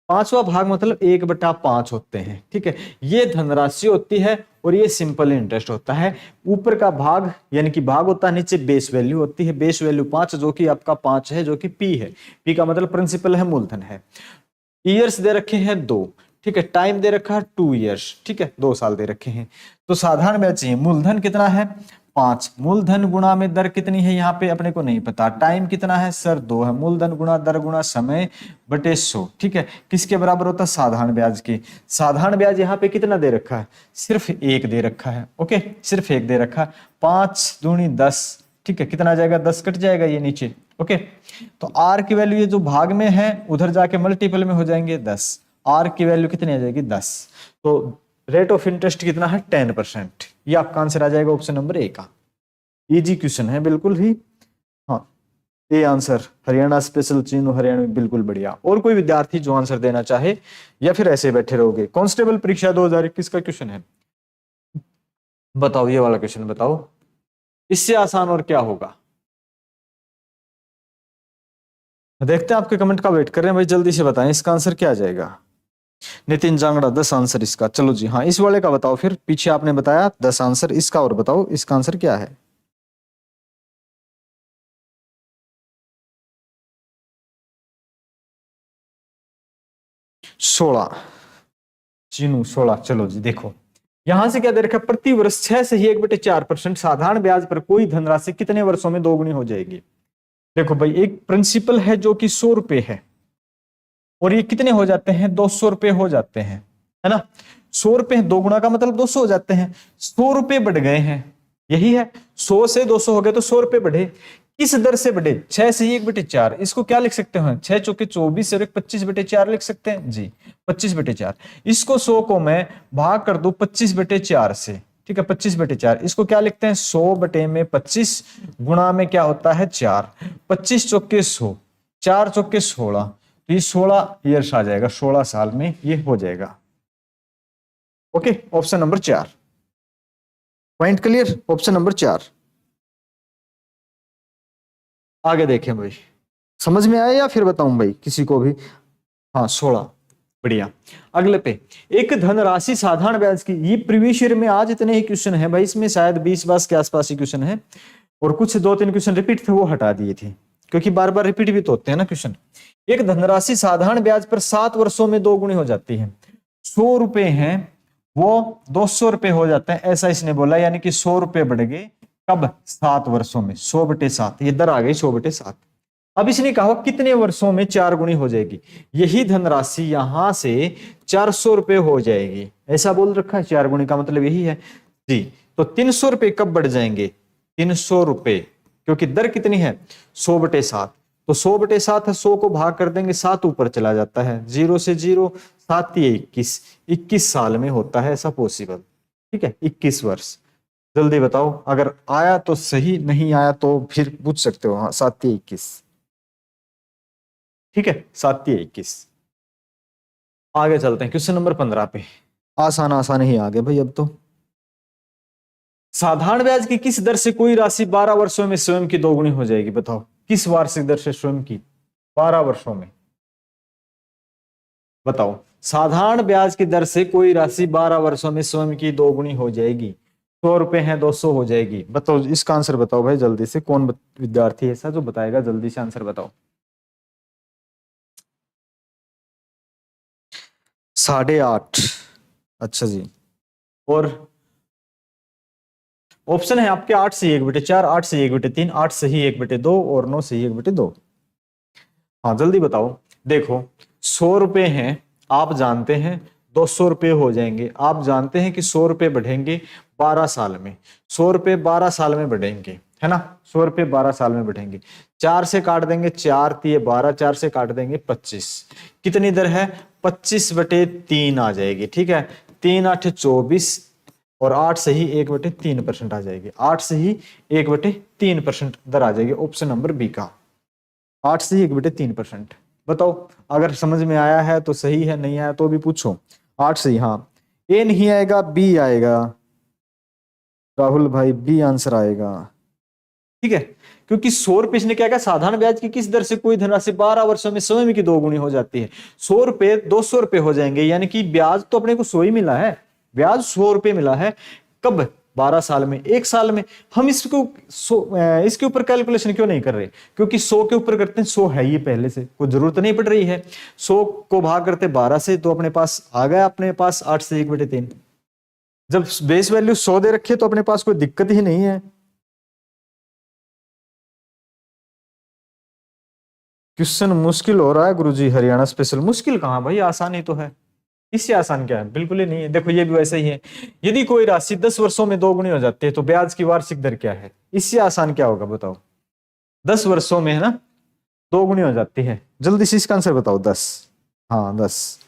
5वां भाग मतलब 1/5 होते हैं, ठीक है, ये धनराशि होती है और ये सिंपल इंटरेस्ट होता है। ऊपर का भाग यानी कि भाग होता है, नीचे बेस वैल्यू होती है, बेस वैल्यू 5, जो कि आपका 5 है, जो कि पी है। पी का मतलब प्रिंसिपल है, मूलधन है। ईयर्स दे रखे हैं 2, ठीक है, टाइम दे रखा है 2 इयर्स, ठीक है, 2 साल दे रखे हैं। तो साधारण ब्याज चाहिए, मूलधन कितना है 5, मूलधन गुणा में दर कितनी है, यहाँ पे अपने को नहीं पता। टाइम कितना है सर, 2 है, मूलधन गुणा दर गुणा समय बटे 100, ठीक है, किसके बराबर होता है, साधारण ब्याज के। साधारण ब्याज यहाँ पे कितना दे रखा है, सिर्फ 1 दे रखा है। ओके, सिर्फ 1 दे रखा है, 5×2 = 10, ठीक है, कितना आ जाएगा, 10 कट जाएगा ये नीचे। ओके, तो आर की वैल्यू ये जो भाग में है उधर जाके मल्टीपल में हो जाएंगे 10, आर की वैल्यू कितनी आ जाएगी, 10। तो रेट ऑफ इंटरेस्ट कितना है, 10%। ये आपका आंसर आ जाएगा ऑप्शन नंबर ए का। इजी क्वेश्चन है बिल्कुल ही, हाँ, A answer, Haryana special Chinu Haryana, बिल्कुल बढ़िया। और कोई विद्यार्थी जो आंसर देना चाहे, या फिर ऐसे बैठे रहोगे। कांस्टेबल परीक्षा 2021 का क्वेश्चन है, बताओ, ये वाला क्वेश्चन बताओ, इससे आसान और क्या होगा। देखते हैं आपके कमेंट का वेट कर रहे हैं भाई, जल्दी से बताएं इसका आंसर क्या आ जाएगा। नितिन जांगड़ा 10 आंसर इसका, चलो जी हाँ, इस वाले का बताओ, फिर पीछे आपने बताया 10 आंसर, इसका और बताओ, इसका आंसर क्या है। 16, चीनू 16। चलो जी देखो, यहां से क्या दे रखा है, प्रति वर्ष 6 से ही 1/4% साधारण ब्याज पर कोई धनराशि कितने वर्षों में दोगुनी हो जाएगी। देखो भाई, एक प्रिंसिपल है जो कि 100 रुपए है, और ये कितने हो जाते हैं, 200 रुपए हो जाते हैं, है ना। 100 रुपए दोगुना का मतलब 200 हो जाते हैं, 100 रुपए बढ़ गए हैं, यही है, 100 से 200 हो गए तो 100 रुपए बढ़े। किस दर से बढ़े, 6 से ही 1/4। इसको क्या लिख सकते हैं, 6 चौके 24 और 25/4 लिख सकते हैं जी, 25/4। इसको 100 को मैं भाग कर दूं 25/4 से, ठीक है, 25/4। इसको क्या लिखते हैं, 100/25 गुणा में क्या होता है 4, 25 चौके 100, 4 चौके 16, तो ये 16 ईयर्स आ जाएगा, 16 साल में ये हो जाएगा। Okay, option number 4, point clear, option number 4। आगे देखें भाई, समझ में आया या फिर बताऊं भाई किसी को भी। हाँ 16, बढ़िया। अगले पे, एक धनराशि साधारण ब्याज की, ये प्रीवियस ईयर में आज इतने ही क्वेश्चन है भाई, इसमें शायद 20-22 के आसपास ही क्वेश्चन है, और कुछ 2-3 क्वेश्चन रिपीट थे वो हटा दिए थे, क्योंकि बार बार रिपीट भी तो होते हैं ना क्वेश्चन। एक धनराशि साधारण ब्याज पर 7 वर्षों में दोगुनी हो जाती है। 100 रुपए हैं वो 200 रुपए हो जाते हैं, ऐसा इसने बोला, यानी कि 100 रुपए बढ़ गए कब, 7 वर्षों में, 100/7, ये दर आ गई 100/7। अब इसने कहा कितने वर्षों में 4 गुनी हो जाएगी, यही धनराशि यहां से 400 रुपए हो जाएगी, ऐसा बोल रखा है, 4 गुनी का मतलब यही है जी। तो 300 रुपए कब बढ़ जाएंगे, 300 रुपए, क्योंकि दर कितनी है 100/7, तो 100/7 है, 100 को भाग कर देंगे, 7 ऊपर चला जाता है, 0 से 0, 7 21, 21 साल में होता है ऐसा पॉसिबल, ठीक है, 21 वर्ष। जल्दी बताओ, अगर आया तो सही, नहीं आया तो फिर पूछ सकते हो, हाँ 7 21, ठीक है, 7 21। आगे चलते हैं क्वेश्चन नंबर 15 पे, आसान आसान ही आ गए भाई अब तो। साधारण ब्याज की किस दर से कोई राशि 12 वर्षों में स्वयं की 2 गुनी हो जाएगी, बताओ किस वार्षिक दर से स्वयं की 12 वर्षों में, बताओ साधारण ब्याज की दर से कोई राशि 12 वर्षों में स्वयं की 2 गुनी हो जाएगी, 100 रुपए है 200 हो जाएगी, बताओ इसका आंसर बताओ भाई जल्दी से, कौन विद्यार्थी ऐसा जो बताएगा, जल्दी से आंसर बताओ। 8.5, अच्छा जी, और ऑप्शन है आपके 8 से 1/4, 8 से 1/3, 8 से ही 1/2 और 9 से ही 1/2। हाँ जल्दी बताओ, देखो 100 रुपए हैं, आप जानते हैं 200 रुपए हो जाएंगे, आप जानते हैं कि 100 रुपए बढ़ेंगे 12 साल में, 100 रुपए 12 साल में बढ़ेंगे, है ना, 100 रुपए 12 साल में बढ़ेंगे, 4 से काट देंगे, 4 3 12, 4 से काट देंगे 25, कितनी दर है 25/3 आ जाएगी, ठीक है, 3 8 24, और 8 से ही 1/3% आ जाएगी, 8 से ही 1/3% दर आ जाएगी, ऑप्शन नंबर बी का, 8 से ही 1/3%। बताओ अगर समझ में आया है तो सही है, नहीं आया तो भी पूछो। 8 से ही, हाँ, ए नहीं आएगा, बी आएगा, राहुल भाई बी आंसर आएगा, ठीक है, क्योंकि 100 रुपए इसने क्या कहा, साधारण ब्याज की किस दर से कोई धनराशि 12 वर्षों में स्वयं की 2 गुनी हो जाती है, 100 रुपए 200 रुपए हो जाएंगे, यानी कि ब्याज तो अपने को 100 ही मिला है, ब्याज 100 रुपए मिला है, कब 12 साल में, 1 साल में, हम इसको इसके ऊपर कैलकुलेशन क्यों नहीं कर रहे, क्योंकि 100 के ऊपर करते हैं, 100 है ये पहले से, कोई जरूरत नहीं पड़ रही है, 100 को भाग करते 12 से, तो अपने पास आ गया, अपने पास 8 से 1/3, जब बेस वैल्यू 100 दे रखी है तो अपने पास कोई दिक्कत ही नहीं है। क्वेश्चन मुश्किल हो रहा है गुरुजी, हरियाणा स्पेशल, मुश्किल कहां भाई, आसान ही तो है, इससे आसान क्या है, बिल्कुल ही नहीं है। देखो ये भी वैसे ही है, यदि कोई राशि 10 वर्षों में 2 गुनी हो जाती है तो ब्याज की वार्षिक दर क्या है, इससे आसान क्या होगा बताओ, 10 वर्षों में है ना 2 गुनी हो जाती है, जल्दी से इसका आंसर बताओ, 10, हाँ 10,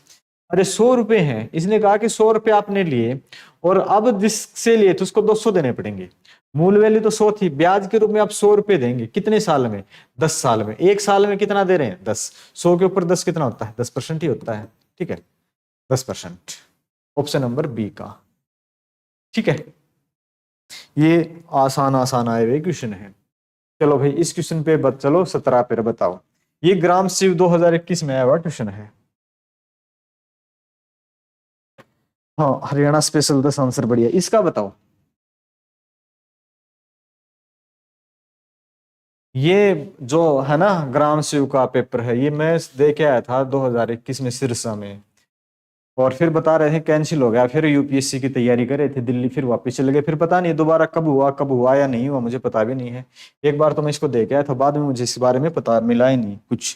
अरे 100 रुपए हैं, इसने कहा कि 100 रुपए आपने लिए और अब जिससे लिए तो उसको 200 देने पड़ेंगे, मूल वैल्यू तो 100 थी, ब्याज के रूप में आप 100 रुपए देंगे, कितने साल में, 10 साल में, 1 साल में कितना दे रहे हैं 10, 100 के ऊपर 10 कितना होता है, 10% ही होता है, ठीक है, 10%, ऑप्शन नंबर बी का, ठीक है, ये आसान आसान आए हुए क्वेश्चन है। चलो भाई इस क्वेश्चन पे चलो 17 पे बताओ, ये ग्राम शिव 2021 में आया हुआ क्वेश्चन है, हाँ हरियाणा स्पेशल 10 आंसर बढ़िया, इसका बताओ, ये जो है ना ग्राम शिव का पेपर है, ये मैं दे के आया था 2021 में सिरसा में, और फिर बता रहे थे कैंसिल हो गया, फिर यूपीएससी की तैयारी कर रहे थे दिल्ली, फिर वापस चले गए, फिर पता नहीं दोबारा कब हुआ या नहीं हुआ, मुझे पता भी नहीं है, एक बार तो मैं इसको दे के आया था, बाद में मुझे इस बारे में पता मिला ही नहीं कुछ,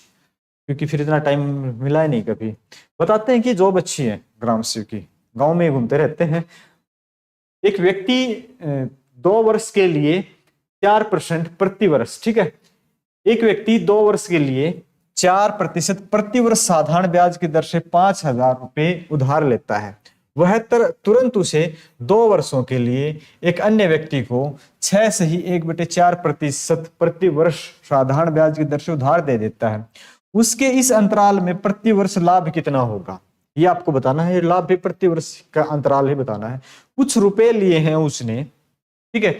क्योंकि फिर इतना टाइम मिला ही नहीं कभी। बताते हैं कि जॉब अच्छी है ग्राम शिव की, गाँव में घूमते रहते हैं, एक व्यक्ति 2 वर्ष के लिए 4% प्रति वर्ष, ठीक है, एक व्यक्ति 2 वर्ष के लिए 4% प्रति वर्ष साधारण ब्याज की दर से 5,000 रुपए उधार लेता है, वह तुरंत उसे 2 वर्षों के लिए एक अन्य व्यक्ति को 6 से ही 1/4% प्रति वर्ष साधारण ब्याज की दर से उधार दे देता है, उसके इस अंतराल में प्रति वर्ष लाभ कितना होगा, ये आपको बताना है, लाभ भी प्रति वर्ष का अंतराल ही बताना है। कुछ रुपए लिए हैं उसने, ठीक है,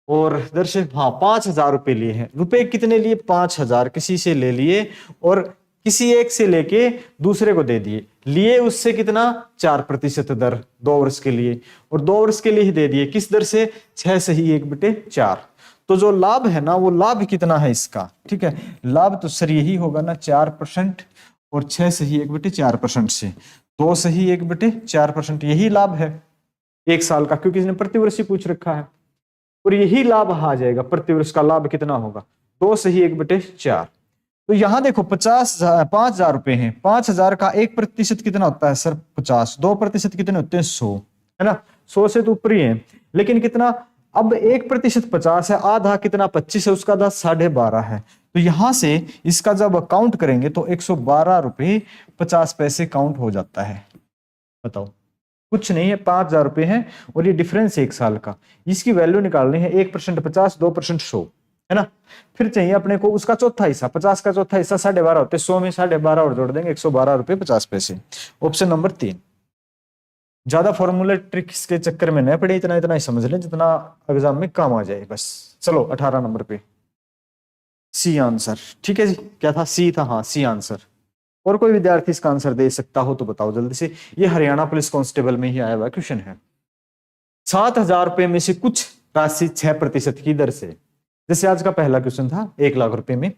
और दर्शक हाँ 5,000 रुपए लिए हैं, रुपए कितने लिए 5,000 किसी से ले लिए और किसी एक से लेके दूसरे को दे दिए, लिए उससे कितना 4% दर 2 वर्ष के लिए, और 2 वर्ष के लिए ही दे दिए, किस दर से 6 से ही 1/4, तो जो लाभ है ना वो लाभ कितना है इसका, ठीक है, लाभ तो सर यही होगा ना 4% और 6 से ही 1/4% से, 2 सही 1/4%, यही लाभ है एक साल का, क्योंकि इसने प्रतिवर्ष ही पूछ रखा है, और यही लाभ आ जाएगा। प्रतिवर्ष का लाभ कितना होगा? 2 सही 1/4। तो यहां देखो 5,000 रुपए हैं, 5,000 का 1% कितना होता है सर? 50। 2% कितने होते हैं? 100, है ना? 100 से तो ऊपर ही है, लेकिन कितना? अब 1% 50 है, आधा कितना? 25 है, उसका आधा 12.5 है। तो यहां से इसका जब काउंट करेंगे तो 112 रुपये 50 पैसे काउंट हो जाता है। बताओ, कुछ नहीं है, 5,000 रुपये है, और ये डिफरेंस है एक साल का। इसकी वैल्यू निकालनी है। 1% 50, 2% 100, है ना? फिर चाहिए अपने को उसका चौथा हिस्सा, 50 का चौथा हिस्सा 12.5 होते, 100 में 12.5 और जोड़ देंगे, 112 रुपये 50 पैसे। Option number 3। ज्यादा फॉर्मूला ट्रिक्स के चक्कर में नहीं पड़े, इतना इतना ही समझ लें जितना एग्जाम में काम आ जाए बस। चलो 18 नंबर पे सी आंसर। ठीक है जी, क्या था? सी था, हाँ सी आंसर। और कोई विद्यार्थी इसका आंसर दे सकता हो तो बताओ जल्दी से। ये हरियाणा पुलिस कांस्टेबल में ही आया हुआ क्वेश्चन है। 7,000 रुपए में से कुछ राशि 6% की दर से, जैसे आज का पहला क्वेश्चन था 1 लाख रुपए में,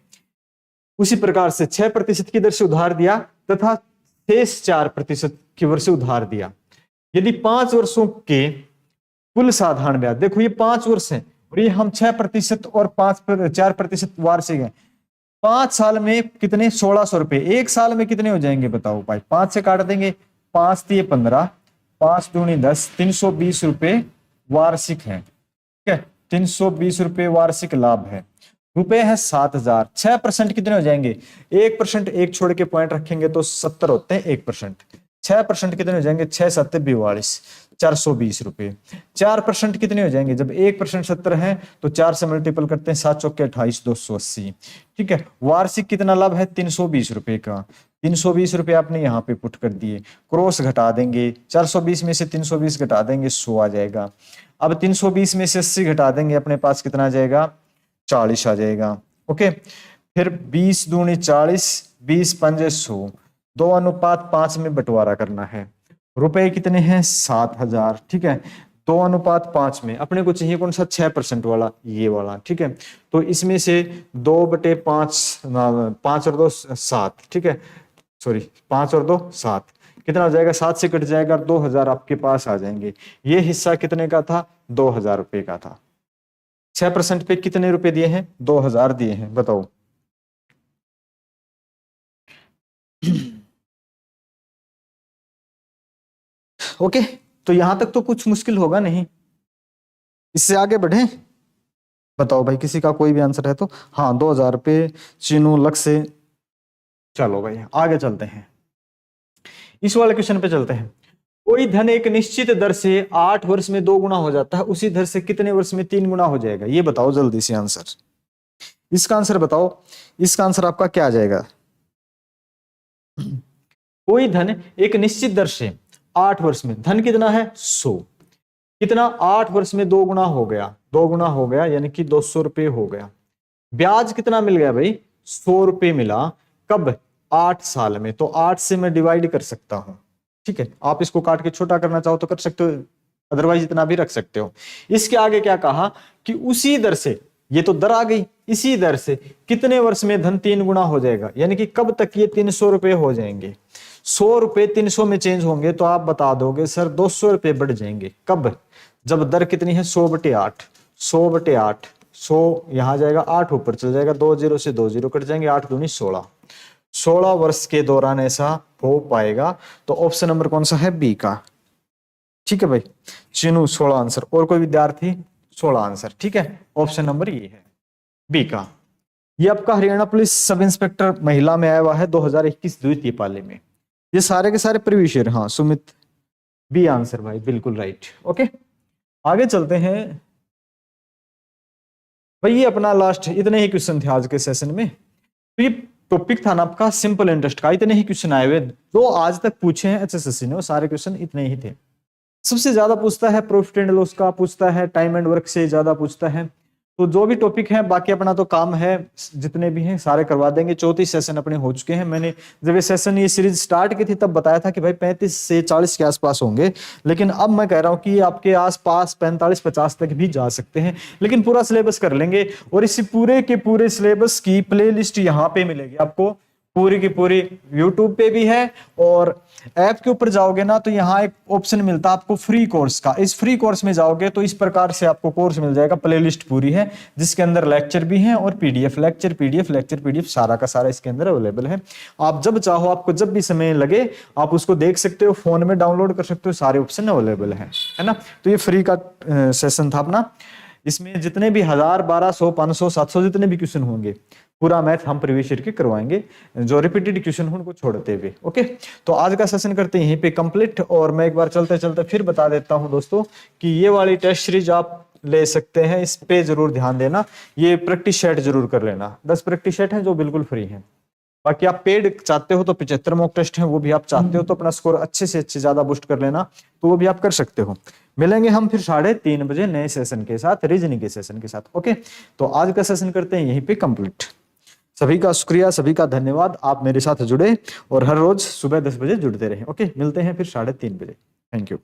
उसी प्रकार से 6% की दर से उधार दिया तथा शेष 4% की दर से उधार दिया। यदि 5 वर्षों के कुल साधारण ब्याज, देखो ये 5 वर्ष है और ये हम 6% और 4% वार्षिक है, 5 साल में कितने? 1,600 रुपए। एक साल में कितने हो जाएंगे बताओ भाई? 5 से काट देंगे, 5 × 15, 5 दूनी 10, 320 रुपए वार्षिक है। ठीक है, 320 रुपए वार्षिक लाभ है। रुपए है 7,000। 6% कितने हो जाएंगे? 1%, एक छोड़ के पॉइंट रखेंगे तो 70 होते हैं 1%। 6% कितने हो जाएंगे? 6 × 7 = 42, 420 रुपए। 4% कितने हो जाएंगे? जब 1% 70 है तो 4 से मल्टीपल करते हैं, 7 × 4 = 28, 280। ठीक है, वार्षिक कितना लाभ है? 320 रुपए का। 320 रुपए आपने यहाँ पे पुट कर दिए, क्रॉस घटा देंगे, 420 में से 320 घटा देंगे, 100 आ जाएगा। अब 320 में से 80 घटा देंगे, अपने पास कितना आ जाएगा? 40 आ जाएगा। ओके, फिर 20 दूनी 40, 20 पंजे 100, 2:5 में बंटवारा करना है। रुपए कितने हैं? 7,000। ठीक है, 2:5 में अपने को चाहिए कौन सा? 6% वाला, ये वाला। ठीक है, तो इसमें से 2/5, 5 और 2 7। ठीक है, सॉरी 5 और 2 7, कितना हो जाएगा? 7 से कट जाएगा, 2,000 आपके पास आ जाएंगे। ये हिस्सा कितने का था? 2,000 रुपए का था। 6% पे कितने रुपए दिए हैं? 2,000 दिए हैं, बताओ। ओके, तो यहां तक तो कुछ मुश्किल होगा नहीं, इससे आगे बढ़े। बताओ भाई, किसी का कोई भी आंसर है तो। हाँ, 2,000 रुपये चीनू लक से। चलो भाई आगे चलते हैं, इस वाले क्वेश्चन पे चलते हैं। कोई धन एक निश्चित दर से 8 वर्ष में 2 गुना हो जाता है, उसी दर से कितने वर्ष में 3 गुना हो जाएगा? ये बताओ जल्दी से आंसर। इसका आंसर बताओ, इसका आंसर आपका क्या आ जाएगा? कोई धन एक निश्चित दर से 8 वर्ष में, धन कितना है? 100, कितना? 8 वर्ष में 2 गुना हो गया, 2 गुना हो गया यानी कि 200 रुपये हो गया। ब्याज कितना मिल गया भाई? 100 रुपये मिला। कब? 8 साल में। तो 8 से मैं डिवाइड कर सकता हूं। ठीक है, आप इसको काट के छोटा करना चाहो तो कर सकते हो, अदरवाइज इतना भी रख सकते हो। इसके आगे क्या कहा कि उसी दर से, ये तो दर आ गई, इसी दर से कितने वर्ष में धन 3 गुना हो जाएगा, यानी कि कब तक ये 300 रुपये हो जाएंगे? 100 रुपये 300 में चेंज होंगे तो आप बता दोगे सर 200 रुपये बढ़ जाएंगे। कब? जब दर कितनी है? 100/8, 100/8, 100 यहां जाएगा, 8 ऊपर चल जाएगा, 2 0 से 2 0 कट जाएंगे, 8 दूनी 16। 16 वर्ष के दौरान ऐसा हो पाएगा। तो ऑप्शन नंबर कौन सा है? बी का। ठीक है भाई, चिनू 16 आंसर। और कोई विद्यार्थी? 16 आंसर। ठीक है, ऑप्शन नंबर ये है, बी का। ये आपका हरियाणा पुलिस सब इंस्पेक्टर महिला में आया हुआ है 2021 द्वितीय पाले में। ये सारे के सारे प्रीवियस ईयर। हाँ सुमित, बी आंसर भाई, बिल्कुल राइट। ओके, आगे चलते हैं भाई। ये अपना लास्ट इतने ही क्वेश्चन थे आज के सेशन में। तो ये टॉपिक था ना आपका सिंपल इंटरेस्ट का, इतने ही क्वेश्चन आए हुए जो आज तक पूछे हैं एचएसएससी ने, वो सारे क्वेश्चन इतने ही थे। सबसे ज्यादा पूछता है प्रॉफिट एंड लॉस का, पूछता है टाइम एंड वर्क से ज्यादा पूछता है। तो जो भी टॉपिक है, बाकी अपना तो काम है, जितने भी हैं सारे करवा देंगे। 34 सेशन अपने हो चुके हैं। मैंने जब ये सेशन, ये सीरीज स्टार्ट की थी तब बताया था कि भाई 35 से 40 के आसपास होंगे, लेकिन अब मैं कह रहा हूं कि आपके आसपास 45-50 तक भी जा सकते हैं, लेकिन पूरा सिलेबस कर लेंगे। और इसी पूरे के पूरे सिलेबस की प्लेलिस्ट यहाँ पे मिलेगी आपको, पूरी की पूरी YouTube पे भी है, और ऐप के ऊपर जाओगे ना तो यहाँ एक ऑप्शन मिलता है आपको फ्री कोर्स का। इस फ्री कोर्स में जाओगे तो इस प्रकार से आपको कोर्स मिल जाएगा, प्लेलिस्ट पूरी है जिसके अंदर लेक्चर भी हैं और पीडीएफ, लेक्चर पीडीएफ सारा का सारा इसके अंदर अवेलेबल है। आप जब चाहो, आपको जब भी समय लगे आप उसको देख सकते हो, फोन में डाउनलोड कर सकते हो, सारे ऑप्शन अवेलेबल है ना। तो ये फ्री का सेशन था अपना, इसमें जितने भी 1000, 1200, 500, 700 जितने भी क्वेश्चन होंगे पूरा मैथ हम प्रीवियस ईयर के करवाएंगे, जो रिपीटेड क्वेश्चन हो उनको छोड़ते हुए। ओके, तो आज का सेशन करते हैं यहीं पे कंप्लीट। और मैं एक बार चलते चलते फिर बता देता हूं दोस्तों कि ये वाली टेस्ट सीरीज आप ले सकते हैं, इस पे जरूर ध्यान देना। ये प्रैक्टिस सेट जरूर कर लेना, 10 प्रैक्टिस सेट है जो बिल्कुल फ्री है। बाकी आप पेड चाहते हो तो 75 मॉक टेस्ट हैं, वो भी आप चाहते हो तो अपना स्कोर अच्छे से अच्छे ज्यादा बूस्ट कर लेना, तो वो भी आप कर सकते हो। मिलेंगे हम फिर 3:30 बजे नए सेशन के साथ, रीजनिंग के सेशन के साथ। ओके, तो आज का सेशन करते हैं यहीं पे कंप्लीट। सभी का शुक्रिया, सभी का धन्यवाद, आप मेरे साथ जुड़े और हर रोज सुबह 10 बजे जुड़ते रहे। ओके, मिलते हैं फिर 3:30 बजे। Thank you.